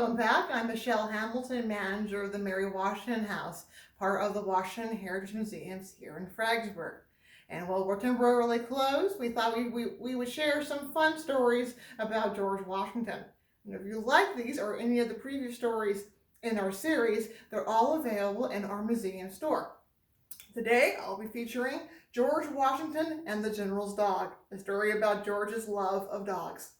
Welcome back. I'm Michelle Hamilton, manager of the Mary Washington House, part of the Washington Heritage Museums here in Fredericksburg. And while we're temporarily closed, we thought we would share some fun stories about George Washington. And if you like these or any of the previous stories in our series, they're all available in our museum store. Today, I'll be featuring George Washington and the General's Dog, a story about George's love of dogs.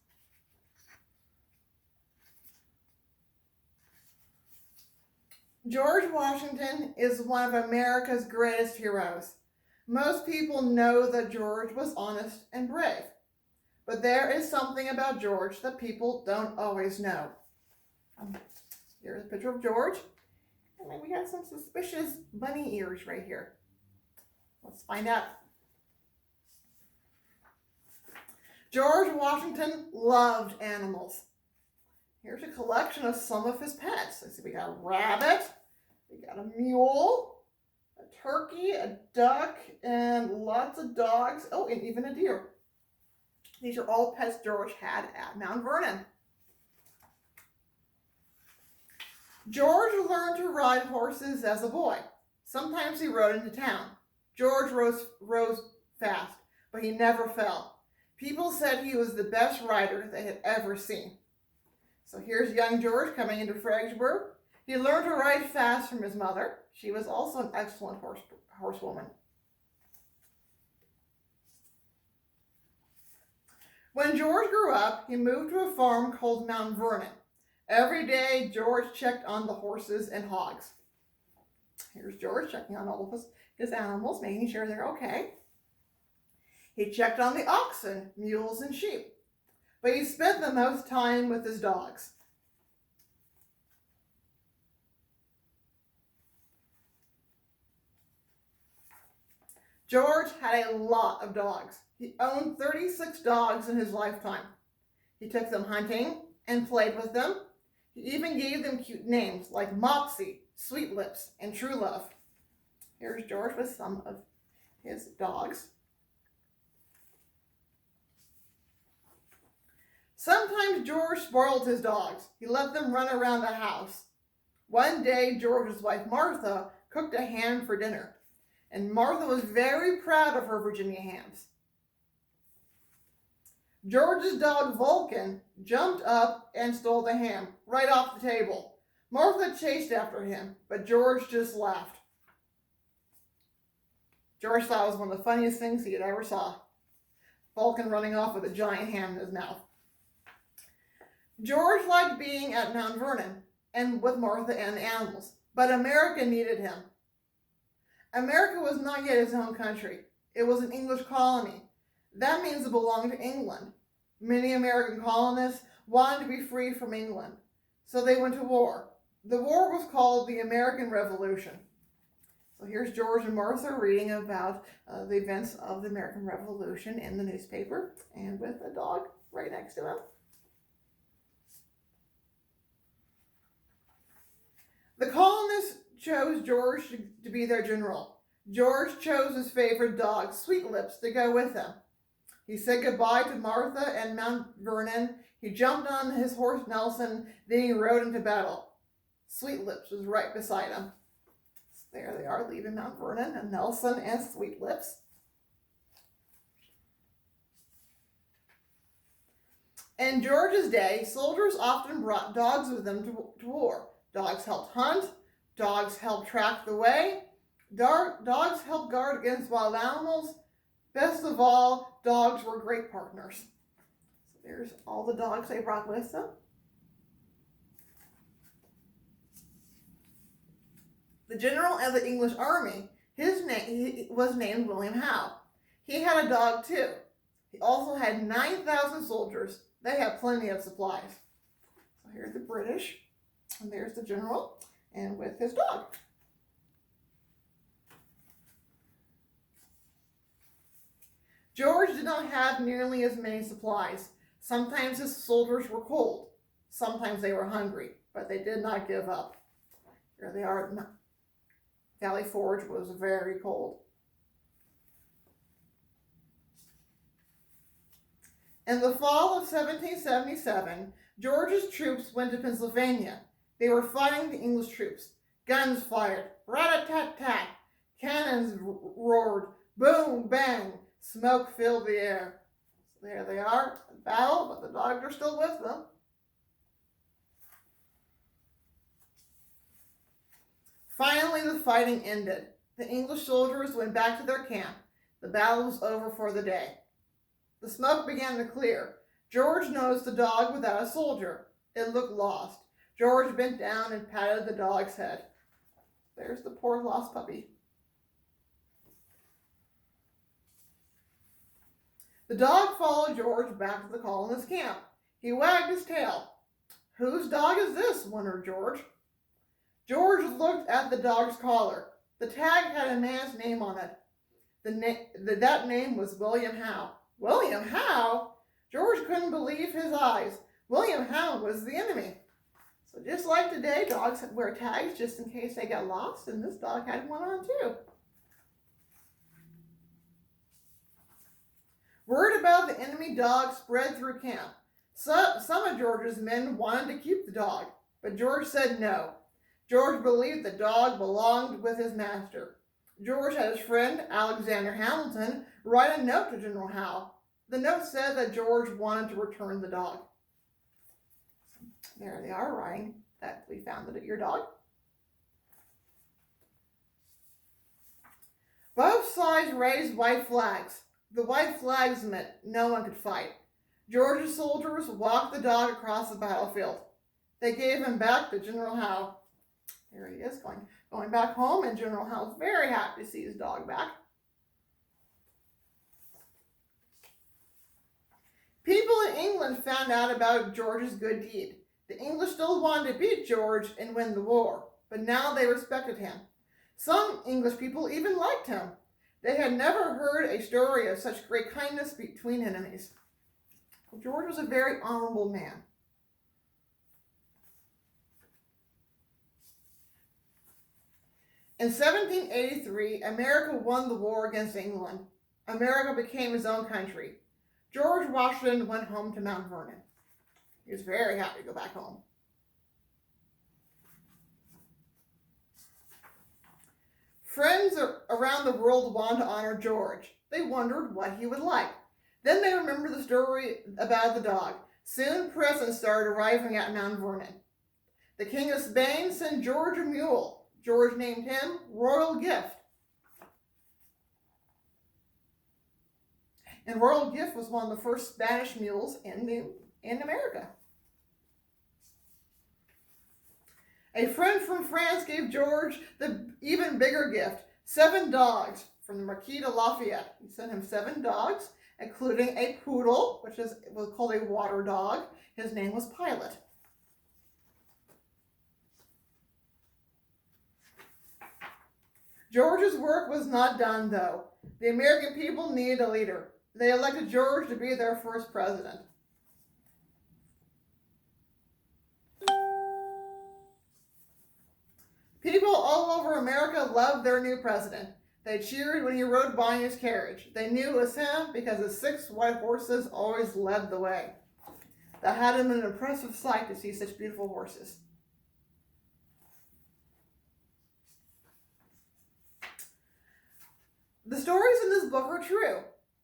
George Washington is one of America's greatest heroes. Most people know that George was honest and brave, but there is something about George that people don't always know. Here's a picture of George, and then we got some suspicious bunny ears right here. Let's find out. George Washington loved animals. Here's a collection of some of his pets. Let's see, we got a rabbit, we got a mule, a turkey, a duck, and lots of dogs. Oh, and even a deer. These are all pets George had at Mount Vernon. George learned to ride horses as a boy. Sometimes he rode into town. George rose fast, but he never fell. People said he was the best rider they had ever seen. So here's young George coming into Fredericksburg. He learned to ride fast from his mother. She was also an excellent horsewoman. When George grew up, he moved to a farm called Mount Vernon. Every day, George checked on the horses and hogs. Here's George checking on all of his animals, making sure they're okay. He checked on the oxen, mules, and sheep, but he spent the most time with his dogs. George had a lot of dogs. He owned 36 dogs in his lifetime. He took them hunting and played with them. He even gave them cute names like Mopsy, Sweet Lips, and True Love. Here's George with some of his dogs. Sometimes George spoiled his dogs. He let them run around the house. One day, George's wife Martha cooked a ham for dinner, and Martha was very proud of her Virginia hams. George's dog Vulcan jumped up and stole the ham right off the table. Martha chased after him, but George just laughed. George thought it was one of the funniest things he had ever saw. Vulcan running off with a giant ham in his mouth. George liked being at Mount Vernon and with Martha and the animals, but America needed him. America was not yet his own country. It was an English colony. That means it belonged to England. Many American colonists wanted to be free from England, so they went to war. The war was called the American Revolution. So here's George and Martha reading about the events of the American Revolution in the newspaper, and with a dog right next to him. The colonists chose George to be their general. George chose his favorite dog, Sweet Lips, to go with him. He said goodbye to Martha and Mount Vernon. He jumped on his horse Nelson, then he rode into battle. Sweet Lips was right beside him. So there they are, leaving Mount Vernon, and Nelson and Sweet Lips. In George's day, soldiers often brought dogs with them to war. Dogs helped hunt, dogs helped track the way, dogs helped guard against wild animals. Best of all, dogs were great partners. So there's all the dogs they brought with them. The general of the English army, he was named William Howe. He had a dog too. He also had 9,000 soldiers. They had plenty of supplies. So here's the British. And there's the general, and with his dog. George did not have nearly as many supplies. Sometimes his soldiers were cold. Sometimes they were hungry, but they did not give up. Here they are. Valley Forge was very cold. In the fall of 1777, George's troops went to Pennsylvania. They were fighting the English troops. Guns fired, rat-a-tat-tat. Cannons roared, boom, bang. Smoke filled the air. So there they are, at battle, but the dogs are still with them. Finally, the fighting ended. The English soldiers went back to their camp. The battle was over for the day. The smoke began to clear. George noticed a dog without a soldier. It looked lost. George bent down and patted the dog's head. There's the poor lost puppy. The dog followed George back to the colonist camp. He wagged his tail. Whose dog is this? Wondered George. George looked at the dog's collar. The tag had a man's name on it. That name was William Howe. William Howe? George couldn't believe his eyes. William Howe was the enemy. So just like today, dogs wear tags just in case they get lost, and this dog had one on too. Word about the enemy dog spread through camp. Some of George's men wanted to keep the dog, but George said no. George believed the dog belonged with his master. George had his friend, Alexander Hamilton, write a note to General Howe. The note said that George wanted to return the dog. There they are, writing that we found your dog. Both sides raised white flags. The white flags meant no one could fight. George's soldiers walked the dog across the battlefield. They gave him back to General Howe. Here he is going back home, and General Howe's very happy to see his dog back. People in England found out about George's good deed. The English still wanted to beat George and win the war, but now they respected him. Some English people even liked him. They had never heard a story of such great kindness between enemies. George was a very honorable man. In 1783, America won the war against England. America became his own country. George Washington went home to Mount Vernon. He was very happy to go back home. Friends around the world wanted to honor George. They wondered what he would like. Then they remembered the story about the dog. Soon presents started arriving at Mount Vernon. The King of Spain sent George a mule. George named him Royal Gift. And Royal Gift was one of the first Spanish mules in America. A friend from France gave George the even bigger gift, 7 dogs from the Marquis de Lafayette. He sent him 7 dogs, including a poodle, which was called a water dog. His name was Pilot. George's work was not done, though. The American people needed a leader. They elected George to be their first president. People all over America loved their new president. They cheered when he rode by in his carriage. They knew it was him because his 6 white horses always led the way. That had him an impressive sight to see such beautiful horses. The stories in this book are true.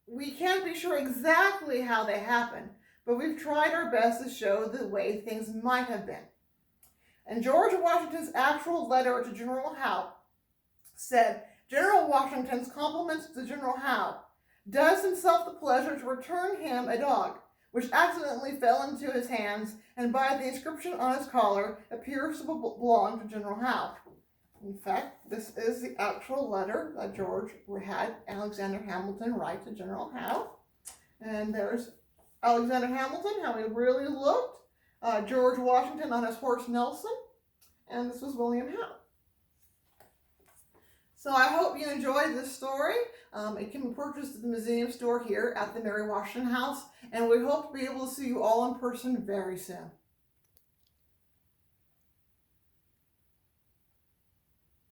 We can't be sure exactly how they happened, but we've tried our best to show the way things might have been. And George Washington's actual letter to General Howe said, General Washington's compliments to General Howe, does himself the pleasure to return him a dog, which accidentally fell into his hands, and by the inscription on his collar appears to belong to General Howe. In fact, this is the actual letter that George had Alexander Hamilton write to General Howe. And there's Alexander Hamilton, how he really looked. George Washington on his horse Nelson. And this was William Howe. So I hope you enjoyed this story. It can be purchased at the museum store here at the Mary Washington House. And we hope to be able to see you all in person very soon.